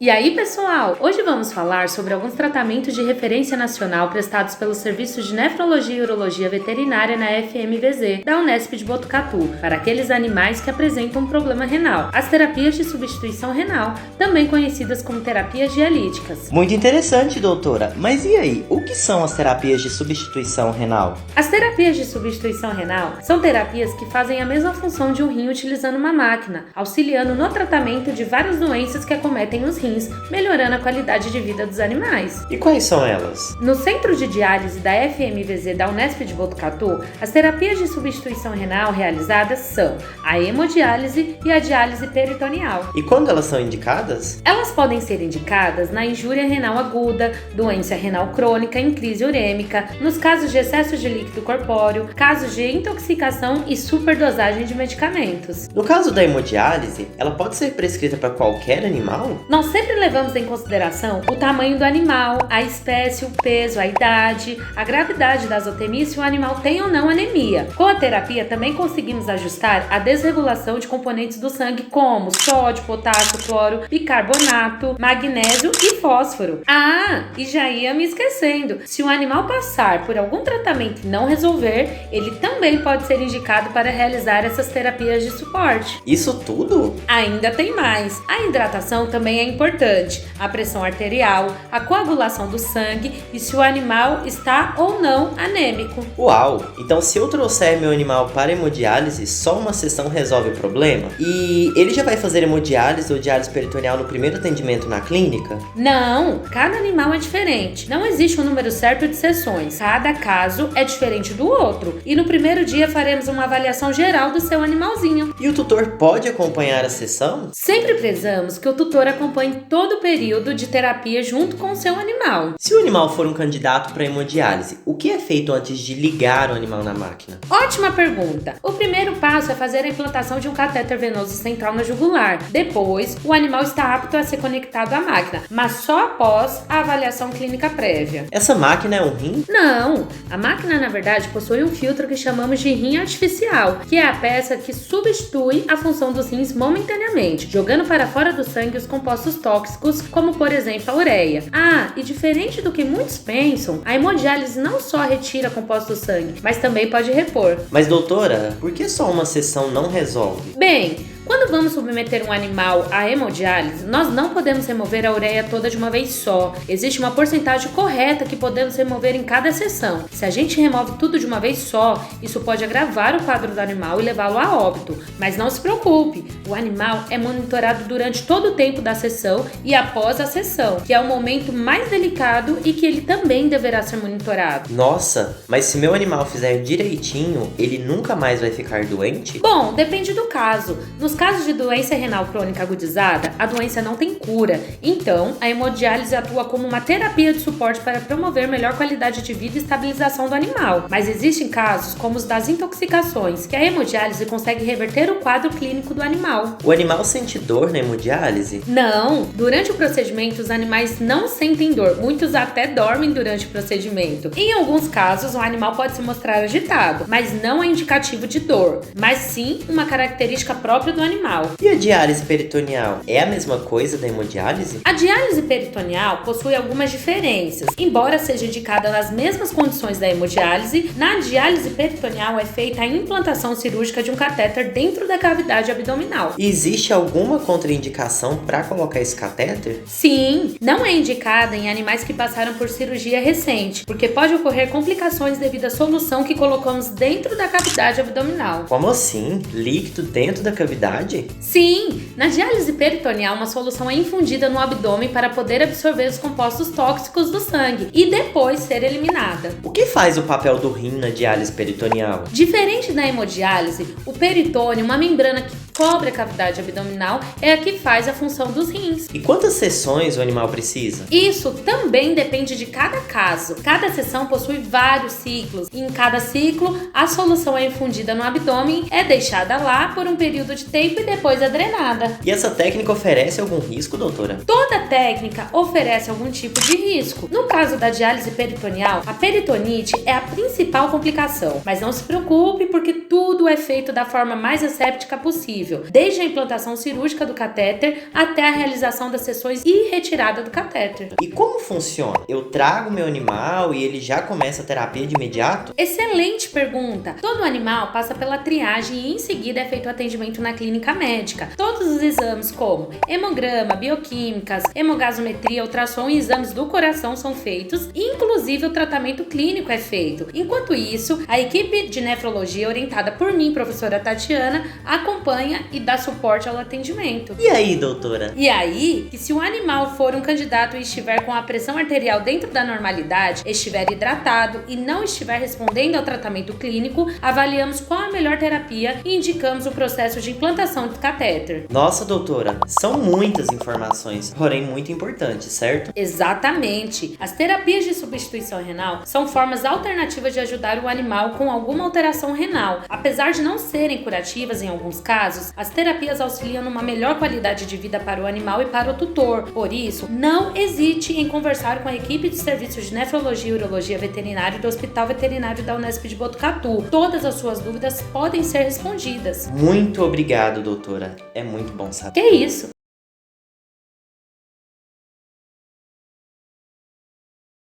E aí, pessoal, hoje vamos falar sobre alguns tratamentos de referência nacional prestados pelos serviços de nefrologia e urologia veterinária na FMVZ da Unesp de Botucatu, para aqueles animais que apresentam um problema renal. As terapias de substituição renal, também conhecidas como terapias dialíticas. Muito interessante, doutora. Mas e aí, o que são as terapias de substituição renal? As terapias de substituição renal são terapias que fazem a mesma função de um rim utilizando uma máquina, auxiliando no tratamento de várias doenças que acometem os rins, melhorando a qualidade de vida dos animais. E quais são elas? No Centro de Diálise da FMVZ da Unesp de Botucatu, as terapias de substituição renal realizadas são a hemodiálise e a diálise peritoneal. E quando elas são indicadas? Elas podem ser indicadas na injúria renal aguda, doença renal crônica em crise urêmica, nos casos de excesso de líquido corpóreo, casos de intoxicação e superdosagem de medicamentos. No caso da hemodiálise, ela pode ser prescrita para qualquer animal? Nós sempre levamos em consideração o tamanho do animal, a espécie, o peso, a idade, a gravidade da azotemia e se o animal tem ou não anemia. Com a terapia também conseguimos ajustar a desregulação de componentes do sangue como sódio, potássio, cloro, bicarbonato, magnésio e fósforo. E já ia me esquecendo, se o animal passar por algum tratamento e não resolver, ele também pode ser indicado para realizar essas terapias de suporte. Isso tudo? Ainda tem mais. A hidratação também é importante, a pressão arterial, a coagulação do sangue e se o animal está ou não anêmico. Uau! Então se eu trouxer meu animal para hemodiálise, só uma sessão resolve o problema? E ele já vai fazer hemodiálise ou diálise peritoneal no primeiro atendimento na clínica? Não, cada animal é diferente. Não existe um número certo de sessões. Cada caso é diferente do outro. E no primeiro dia faremos uma avaliação geral do seu animalzinho. E o tutor pode acompanhar a sessão? Sempre prezamos que o tutor acompanhe todo o período de terapia junto com o seu animal. Se o animal for um candidato para hemodiálise, o que é feito antes de ligar o animal na máquina? Ótima pergunta! O primeiro passo é fazer a implantação de um catéter venoso central na jugular. Depois, o animal está apto a ser conectado à máquina, mas só após a avaliação clínica prévia. Essa máquina é um rim? Não! A máquina, na verdade, possui um filtro que chamamos de rim artificial, que é a peça que substitui a função dos rins momentaneamente, jogando para fora do sangue os compostos tóxicos, como por exemplo a ureia. E diferente do que muitos pensam, a hemodiálise não só retira compostos do sangue, mas também pode repor. Mas doutora, por que só uma sessão não resolve? Bem, quando vamos submeter um animal à hemodiálise, nós não podemos remover a ureia toda de uma vez só. Existe uma porcentagem correta que podemos remover em cada sessão. Se a gente remove tudo de uma vez só, isso pode agravar o quadro do animal e levá-lo a óbito. Mas não se preocupe, o animal é monitorado durante todo o tempo da sessão e após a sessão, que é o momento mais delicado e que ele também deverá ser monitorado. Nossa, mas se meu animal fizer direitinho, ele nunca mais vai ficar doente? Bom, depende do caso. Nos casos de doença renal crônica agudizada, a doença não tem cura. Então, a hemodiálise atua como uma terapia de suporte para promover melhor qualidade de vida e estabilização do animal. Mas existem casos, como os das intoxicações, que a hemodiálise consegue reverter o quadro clínico do animal. O animal sente dor na hemodiálise? Não! Durante o procedimento, os animais não sentem dor. Muitos até dormem durante o procedimento. Em alguns casos, o animal pode se mostrar agitado, mas não é indicativo de dor, mas sim uma característica própria do animal. E a diálise peritoneal é a mesma coisa da hemodiálise? A diálise peritoneal possui algumas diferenças. Embora seja indicada nas mesmas condições da hemodiálise, na diálise peritoneal é feita a implantação cirúrgica de um catéter dentro da cavidade abdominal. E existe alguma contraindicação para colocar esse catéter? Sim, não é indicada em animais que passaram por cirurgia recente, porque pode ocorrer complicações devido à solução que colocamos dentro da cavidade abdominal. Como assim? Líquido dentro da cavidade? Sim, na diálise peritoneal uma solução é infundida no abdômen para poder absorver os compostos tóxicos do sangue e depois ser eliminada. O que faz o papel do rim na diálise peritoneal? Diferente da hemodiálise, o peritônio, uma membrana que cobre a cavidade abdominal, é a que faz a função dos rins. E quantas sessões o animal precisa? Isso também depende de cada caso. Cada sessão possui vários ciclos e em cada ciclo a solução é infundida no abdômen, é deixada lá por um período de tempo e depois é drenada. E essa técnica oferece algum risco, doutora? Toda técnica oferece algum tipo de risco. No caso da diálise peritoneal, a peritonite é a principal complicação, mas não se preocupe porque tudo é feito da forma mais asséptica possível. possível, desde a implantação cirúrgica do catéter até a realização das sessões e retirada do catéter. E como funciona? Eu trago meu animal e ele já começa a terapia de imediato? Excelente pergunta! Todo animal passa pela triagem e em seguida é feito o atendimento na clínica médica. Todos os exames como hemograma, bioquímicas, hemogasometria, ultrassom e exames do coração são feitos, inclusive o tratamento clínico é feito. Enquanto isso, a equipe de nefrologia orientada por mim, professora Tatiana, acompanha e dá suporte ao atendimento. E aí, doutora? E aí, que se o animal for um candidato e estiver com a pressão arterial dentro da normalidade, estiver hidratado e não estiver respondendo ao tratamento clínico, avaliamos qual a melhor terapia e indicamos o processo de implantação do catéter. Nossa, doutora, são muitas informações, porém muito importantes, certo? Exatamente. As terapias de substituição renal são formas alternativas de ajudar o animal com alguma alteração renal. Apesar de não serem curativas em alguns casos, as terapias auxiliam numa melhor qualidade de vida para o animal e para o tutor. Por isso, não hesite em conversar com a equipe de serviços de nefrologia e urologia veterinária do Hospital Veterinário da Unesp de Botucatu. Todas as suas dúvidas podem ser respondidas. Muito obrigado, doutora. É muito bom saber. Que isso?